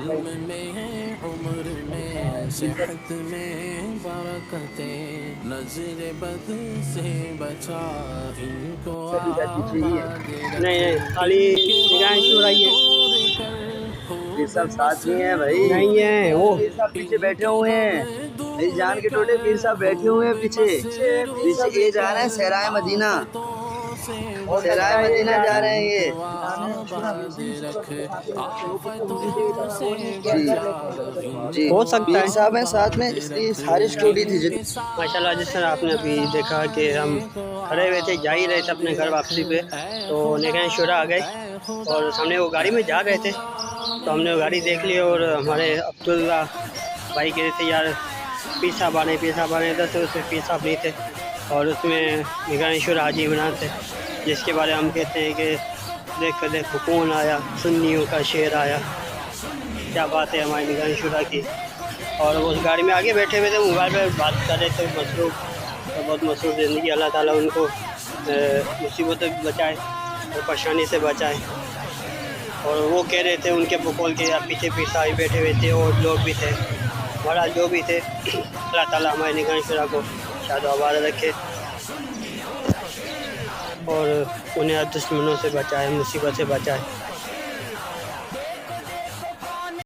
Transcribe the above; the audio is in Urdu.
علم میں عمر میں صحت میں برکتیں نظر بد سے بچا ان کو آباد رکھ نہیں خالی ان کے نگاہیں غم شورا یہ دور کر پیر خوب صاحب ساتھ میں ہیں بھائی، نہیں ہے وہ پیر صاحب پیچھے ان بیٹھے کے ہوئے غم ہیں، میری دور جان کے ٹوٹے پیر کر صاحب بیٹھے ہوئے ہیں خوب پیچھے پیچھے مسرور یہ جا رہے ہیں کر سہرائے مدینہ، آفتوں سے ہو سہرائے سکتا ہے یہ مدینہ جا جا رہے رہے ہیں ان یہ۔ کو آباد رکھ آفتوں سے جی بچا ان جی ہو کو سکتا پیر ہے صاحب ہیں ساتھ میں، آباد اس لیے رکھ خارش ٹوٹی تھی ان کے ماشاء اللہ۔ جس طرح آپ نے سارے ابھی دیکھا کہ ہم گھرانے کو کھڑے ہوئے تھے، جا ہی رہے تھے آباد اپنے گھر رکھ واپسی پہ، اے تو خدا نگاہیں شورا آ گئے اے خدا اور سامنے وہ گاڑی میں جا رہے تھے، اے خدا تو ہم نے وہ گاڑی دیکھ لی اور ہمارے عبداللہ بھائی کہہ رہے تھے یار پیر صاحب آنے ادھر سے، اس میں پیر صاحب نہیں تھے اور اس میں نگاہیں شورا حاجی عمران تھے، جس کے بارے میں ہم کہتے ہیں کہ دیکھ کر دیکھو کون آیا، سنیوں کا شعر آیا۔ کیا بات ہے ہماری نگاہیں شورا کی۔ اور وہ اس گاڑی میں آگے بیٹھے ہوئے تھے، موبائل پہ بات کر رہے تھے، مصروف، بہت مصروف زندگی۔ اللہ تعالیٰ ان کو مصیبتوں سے بچائے اور پریشانی سے بچائے۔ اور وہ کہہ رہے تھے ان کے بقول کے پیچھے پیر صاحب بیٹھے ہوئے تھے اور لوگ بھی تھے، بڑا جو بھی تھے، اللہ تعالیٰ ہمارے نگاہ شورا کو شاد و آباد رکھے اور انہیں ہر دشمنوں سے بچائے، مصیبت سے بچائے۔